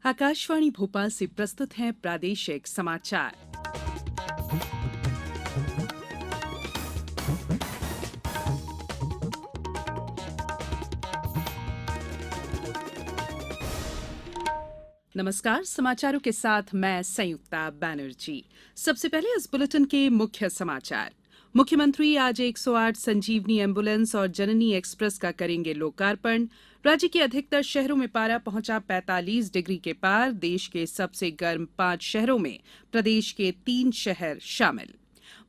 आकाशवाणी भोपाल से प्रस्तुत हैं प्रादेशिक समाचार। नमस्कार, समाचारों के साथ मैं संयुक्ता बैनर्जी। सबसे पहले इस बुलेटिन के मुख्य समाचार। मुख्यमंत्री आज 108 संजीवनी एम्बुलेंस और जननी एक्सप्रेस का करेंगे लोकार्पण। राज्य के अधिकतर शहरों में पारा पहुंचा 45 डिग्री के पार। देश के सबसे गर्म 5 शहरों में प्रदेश के 3 शहर शामिल।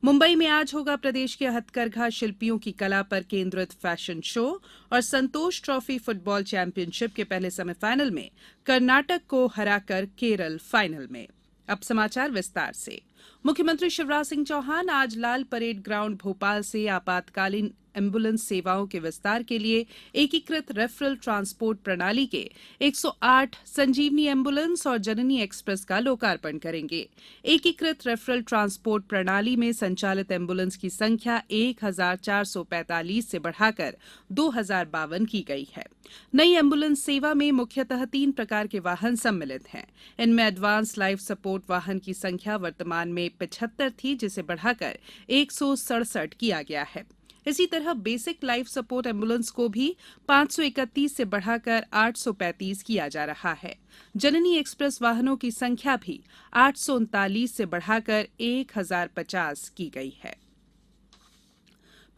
मुंबई में आज होगा प्रदेश के हथकरघा शिल्पियों की कला पर केंद्रित फैशन शो। और संतोष ट्रॉफी फुटबॉल चैंपियनशिप के पहले सेमीफाइनल में कर्नाटक को हराकर केरल फाइनल में। अब समाचार विस्तार से। मुख्यमंत्री शिवराज सिंह चौहान आज लाल परेड ग्राउंड भोपाल से आपातकालीन एम्बुलेंस सेवाओं के विस्तार के लिए एकीकृत रेफरल ट्रांसपोर्ट प्रणाली के 108 संजीवनी एम्बुलेंस और जननी एक्सप्रेस का लोकार्पण करेंगे। एकीकृत रेफरल ट्रांसपोर्ट प्रणाली में संचालित एम्बुलेंस की संख्या 1445 से बढ़ाकर 2052 की गई है। नई एम्बुलेंस सेवा में मुख्यतः 3 प्रकार के वाहन सम्मिलित हैं। इनमें एडवांस लाइफ सपोर्ट वाहन की संख्या वर्तमान में 75 थी, जिसे बढ़ाकर 167 किया गया है। इसी तरह बेसिक लाइफ सपोर्ट एम्बुलेंस को भी 531 से बढ़ाकर 835 किया जा रहा है। जननी एक्सप्रेस वाहनों की संख्या भी 839 से बढ़ाकर 1050 की गई है।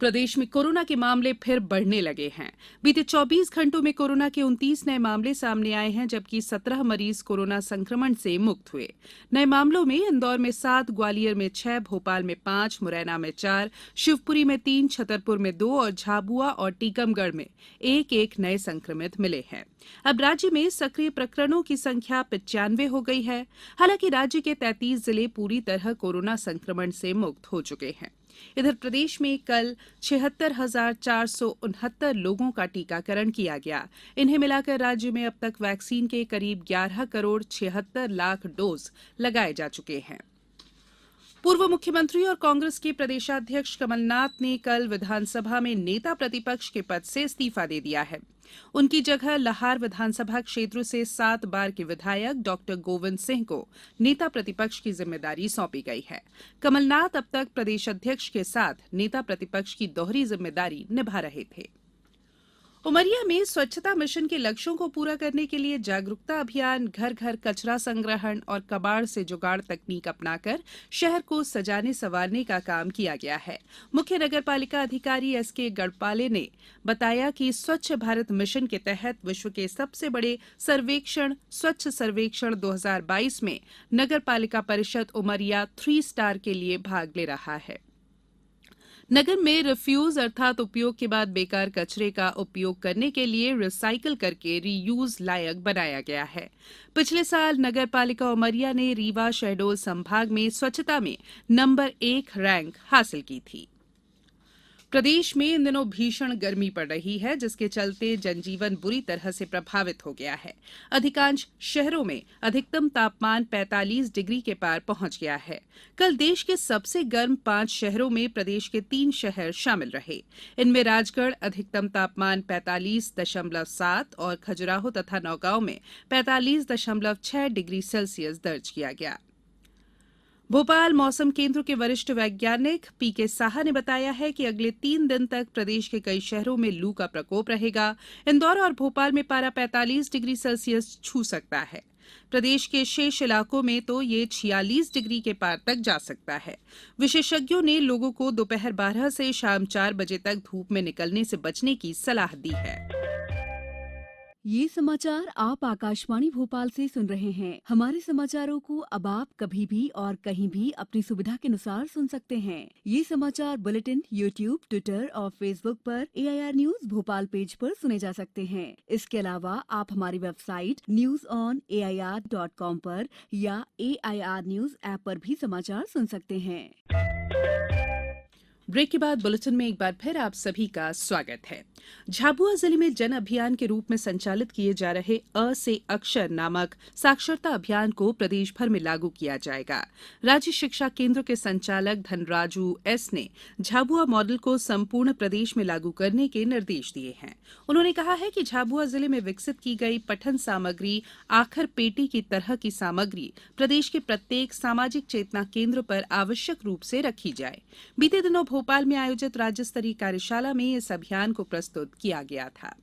प्रदेश में कोरोना के मामले फिर बढ़ने लगे हैं। बीते 24 घंटों में कोरोना के 29 नए मामले सामने आए हैं, जबकि 17 मरीज कोरोना संक्रमण से मुक्त हुए। नए मामलों में इंदौर में 7, ग्वालियर में 6, भोपाल में 5, मुरैना में 4, शिवपुरी में 3, छतरपुर में 2 और झाबुआ और टीकमगढ़ में 1-1 नए संक्रमित मिले हैं। अब राज्य में सक्रिय प्रकरणों की संख्या 95 हो गई है। हालांकि राज्य के 33 जिले पूरी तरह कोरोना संक्रमण से मुक्त हो चुके हैं। इधर प्रदेश में कल 76,469 लोगों का टीकाकरण किया गया। इन्हें मिलाकर राज्य में अब तक वैक्सीन के करीब 11 करोड़ 76 लाख डोज लगाए जा चुके हैं। पूर्व मुख्यमंत्री और कांग्रेस के प्रदेशाध्यक्ष कमलनाथ ने कल विधानसभा में नेता प्रतिपक्ष के पद से इस्तीफा दे दिया है। उनकी जगह लहार विधानसभा क्षेत्र से 7 बार के विधायक डॉक्टर गोविंद सिंह को नेता प्रतिपक्ष की जिम्मेदारी सौंपी गई है। कमलनाथ अब तक प्रदेश अध्यक्ष के साथ नेता प्रतिपक्ष की दोहरी जिम्मेदारी निभा रहे थे। उमरिया में स्वच्छता मिशन के लक्ष्यों को पूरा करने के लिए जागरूकता अभियान, घर घर कचरा संग्रहण और कबाड़ से जुगाड़ तकनीक अपनाकर शहर को सजाने संवारने का काम किया गया है। मुख्य नगरपालिका अधिकारी एसके गढ़पाले ने बताया कि स्वच्छ भारत मिशन के तहत विश्व के सबसे बड़े सर्वेक्षण स्वच्छ सर्वेक्षण 2022 में नगरपालिका परिषद उमरिया 3 स्टार के लिए भाग ले रहा है। नगर में रिफ्यूज अर्थात उपयोग के बाद बेकार कचरे का उपयोग करने के लिए रिसाइकिल करके रीयूज लायक बनाया गया है। पिछले साल नगर पालिका उमरिया ने रीवा शहडोल संभाग में स्वच्छता में नंबर 1 रैंक हासिल की थी। प्रदेश में इन दिनों भीषण गर्मी पड़ रही है, जिसके चलते जनजीवन बुरी तरह से प्रभावित हो गया है। अधिकांश शहरों में अधिकतम तापमान 45 डिग्री के पार पहुंच गया है। कल देश के सबसे गर्म 5 शहरों में प्रदेश के 3 शहर शामिल रहे। इनमें राजगढ़ अधिकतम तापमान 45.7 और खजुराहो तथा नौगांव में 45.6 डिग्री सेल्सियस दर्ज किया गया। भोपाल मौसम केंद्र के वरिष्ठ वैज्ञानिक पीके साहा ने बताया है कि अगले 3 दिन तक प्रदेश के कई शहरों में लू का प्रकोप रहेगा। इंदौर और भोपाल में पारा 45 डिग्री सेल्सियस छू सकता है। प्रदेश के शेष इलाकों में तो ये 46 डिग्री के पार तक जा सकता है। विशेषज्ञों ने लोगों को दोपहर 12 से शाम 4 बजे तक धूप में निकलने से बचने की सलाह दी है। ये समाचार आप आकाशवाणी भोपाल से सुन रहे हैं। हमारे समाचारों को अब आप कभी भी और कहीं भी अपनी सुविधा के अनुसार सुन सकते हैं। ये समाचार बुलेटिन यूट्यूब, ट्विटर और फेसबुक पर AIR न्यूज भोपाल पेज पर सुने जा सकते हैं। इसके अलावा आप हमारी वेबसाइट newsonair.com पर या AIR न्यूज ऐप पर भी समाचार सुन सकते हैं। ब्रेक के बाद बुलेटिन में एक बार फिर आप सभी का स्वागत है। झाबुआ जिले में जन अभियान के रूप में संचालित किए जा रहे अ से अक्षर नामक साक्षरता अभियान को प्रदेश भर में लागू किया जाएगा। राज्य शिक्षा केंद्र के संचालक धनराजू एस ने झाबुआ मॉडल को संपूर्ण प्रदेश में लागू करने के निर्देश दिए हैं। उन्होंने कहा है कि झाबुआ जिले में विकसित की गई पठन सामग्री आखर पेटी की तरह की सामग्री प्रदेश के प्रत्येक सामाजिक चेतना केंद्र पर आवश्यक रूप से रखी जाए। बीते दिनों भोपाल में आयोजित राज्य स्तरीय कार्यशाला में इस अभियान को प्रस्तुत किया गया था।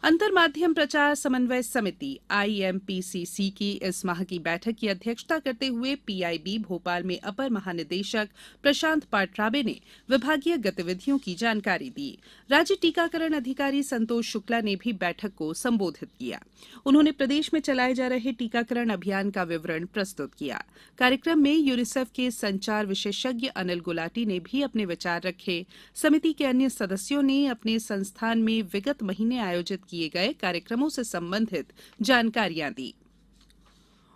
अंतर माध्यम प्रचार समन्वय समिति IMPCC की इस माह की बैठक की अध्यक्षता करते हुए PIB भोपाल में अपर महानिदेशक प्रशांत पाठराबे ने विभागीय गतिविधियों की जानकारी दी। राज्य टीकाकरण अधिकारी संतोष शुक्ला ने भी बैठक को संबोधित किया। उन्होंने प्रदेश में चलाए जा रहे टीकाकरण अभियान का विवरण प्रस्तुत किया। कार्यक्रम में यूनिसेफ के संचार विशेषज्ञ अनिल गुलाटी ने भी अपने विचार रखे। समिति के अन्य सदस्यों ने अपने संस्थान में विगत महीने आयोजित किए गए कार्यक्रमों से संबंधित जानकारियां दी।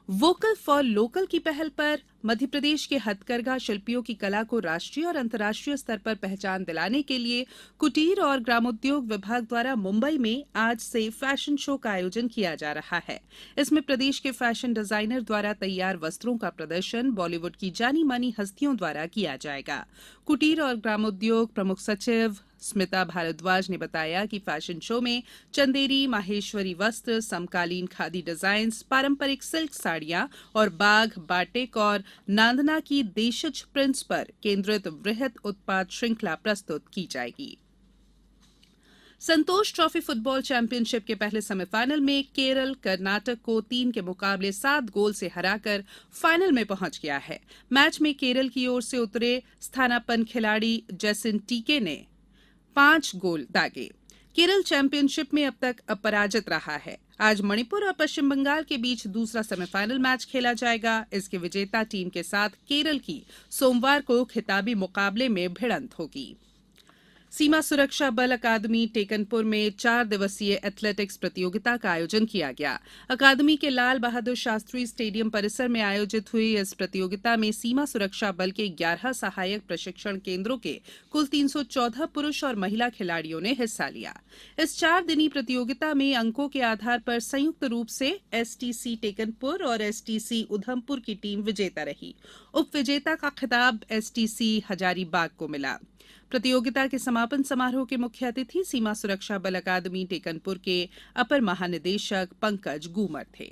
वोकल फॉर लोकल की पहल पर मध्यप्रदेश के हथकरघा शिल्पियों की कला को राष्ट्रीय और अंतर्राष्ट्रीय स्तर पर पहचान दिलाने के लिए कुटीर और ग्रामोद्योग विभाग द्वारा मुंबई में आज से फैशन शो का आयोजन किया जा रहा है। इसमें प्रदेश के फैशन डिजाइनर द्वारा तैयार वस्त्रों का प्रदर्शन बॉलीवुड की जानी मानी हस्तियों द्वारा किया जाएगा। कुटीर और ग्रामोद्योग प्रमुख सचिव स्मिता भारद्वाज ने बताया कि फैशन शो में चंदेरी माहेश्वरी वस्त्र, समकालीन खादी डिजाइन्स, पारंपरिक सिल्क साड़ियां और बाघ, बाटिक और नांदना की देशज प्रिंट्स पर केंद्रित वृहद उत्पाद श्रृंखला प्रस्तुत की जाएगी। संतोष ट्रॉफी फुटबॉल चैंपियनशिप के पहले सेमीफाइनल में केरल कर्नाटक को 3 के मुकाबले 7 गोल से हराकर फाइनल में पहुंच गया है। मैच में केरल की ओर से उतरे स्थानापन्न खिलाड़ी जैसिन टीके ने 5 गोल दागे। केरल चैंपियनशिप में अब तक अपराजित रहा है। आज मणिपुर और पश्चिम बंगाल के बीच दूसरा सेमीफाइनल मैच खेला जाएगा। इसके विजेता टीम के साथ केरल की सोमवार को खिताबी मुकाबले में भिड़ंत होगी। सीमा सुरक्षा बल अकादमी टेकनपुर में 4 दिवसीय एथलेटिक्स प्रतियोगिता का आयोजन किया गया। अकादमी के लाल बहादुर शास्त्री स्टेडियम परिसर में आयोजित हुई इस प्रतियोगिता में सीमा सुरक्षा बल के 11 सहायक प्रशिक्षण केंद्रों के कुल 314 पुरुष और महिला खिलाड़ियों ने हिस्सा लिया। इस 4 दिनी प्रतियोगिता में अंकों के आधार पर संयुक्त रूप से STC टेकनपुर और STC उधमपुर की टीम विजेता रही। उप विजेता का खिताब STC हजारीबाग को मिला। प्रतियोगिता के समापन समारोह के मुख्य अतिथि सीमा सुरक्षा बल अकादमी टेकनपुर के अपर महानिदेशक पंकज गूमर थे।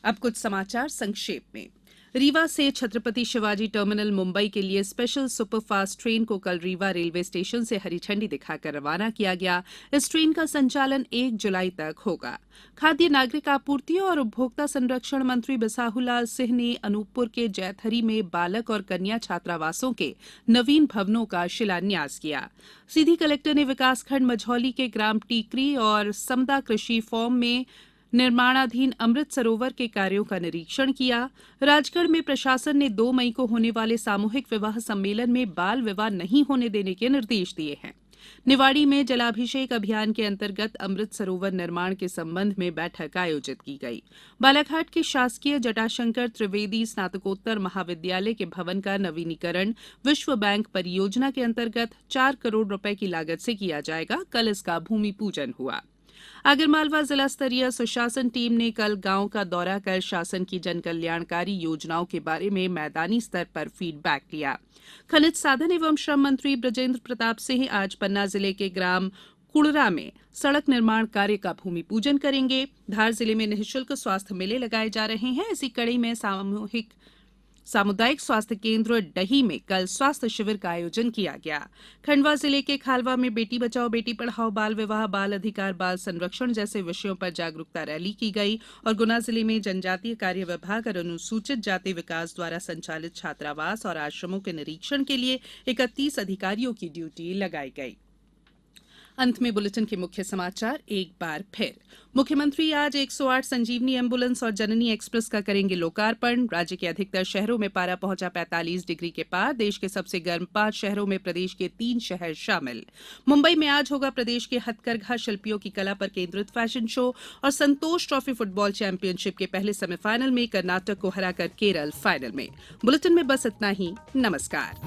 अब कुछ समाचार संक्षेप में। रीवा से छत्रपति शिवाजी टर्मिनल मुंबई के लिए स्पेशल सुपरफास्ट ट्रेन को कल रीवा रेलवे स्टेशन से हरी झंडी दिखाकर रवाना किया गया। इस ट्रेन का संचालन 1 जुलाई तक होगा। खाद्य नागरिक आपूर्ति और उपभोक्ता संरक्षण मंत्री बिसाहुलाल सिंह ने अनूपपुर के जैतहरी में बालक और कन्या छात्रावासों के नवीन भवनों का शिलान्यास किया। सीधी कलेक्टर ने विकासखंड मझौली के ग्राम टीकरी और समदा कृषि फॉर्म में निर्माणाधीन अमृत सरोवर के कार्यों का निरीक्षण किया। राजगढ़ में प्रशासन ने 2 मई को होने वाले सामूहिक विवाह सम्मेलन में बाल विवाह नहीं होने देने के निर्देश दिए हैं। निवाड़ी में जलाभिषेक अभियान के अंतर्गत अमृत सरोवर निर्माण के संबंध में बैठक आयोजित की गई। बालाघाट के शासकीय जटाशंकर त्रिवेदी स्नातकोत्तर महाविद्यालय के भवन का नवीनीकरण विश्व बैंक परियोजना के अंतर्गत 4 करोड़ रुपए की लागत से किया जाएगा। कल इसका भूमि पूजन हुआ। आगरमालवा जिला स्तरीय सुशासन टीम ने कल गांव का दौरा कर शासन की जनकल्याणकारी योजनाओं के बारे में मैदानी स्तर पर फीडबैक लिया। खनिज साधन एवं श्रम मंत्री बृजेंद्र प्रताप सिंह आज पन्ना जिले के ग्राम कुड़रा में सड़क निर्माण कार्य का भूमि पूजन करेंगे। धार जिले में निःशुल्क स्वास्थ्य मेले लगाए जा रहे हैं। इसी कड़ी में सामुदायिक स्वास्थ्य केंद्र डही में कल स्वास्थ्य शिविर का आयोजन किया गया। खंडवा जिले के खालवा में बेटी बचाओ बेटी पढ़ाओ बाल विवाह बाल अधिकार बाल संरक्षण जैसे विषयों पर जागरूकता रैली की गई और गुना जिले में जनजातीय कार्य विभाग और अनुसूचित जाति विकास द्वारा संचालित छात्रावास और आश्रमों के निरीक्षण के लिए 31 अधिकारियों की ड्यूटी लगाई गई। अंत में बुलेटिन के मुख्य समाचार एक बार फिर। मुख्यमंत्री आज 108 संजीवनी एम्बुलेंस और जननी एक्सप्रेस का करेंगे लोकार्पण। राज्य के अधिकतर शहरों में पारा पहुंचा 45 डिग्री के पार। देश के सबसे गर्म 5 शहरों में प्रदेश के 3 शहर शामिल। मुंबई में आज होगा प्रदेश के हथकरघा शिल्पियों की कला पर केंद्रित फैशन शो और संतोष ट्रॉफी फुटबॉल चैंपियनशिप के पहले सेमीफाइनल में कर्नाटक को हराकर केरल फाइनल में। बुलेटिन में बस इतना ही। नमस्कार।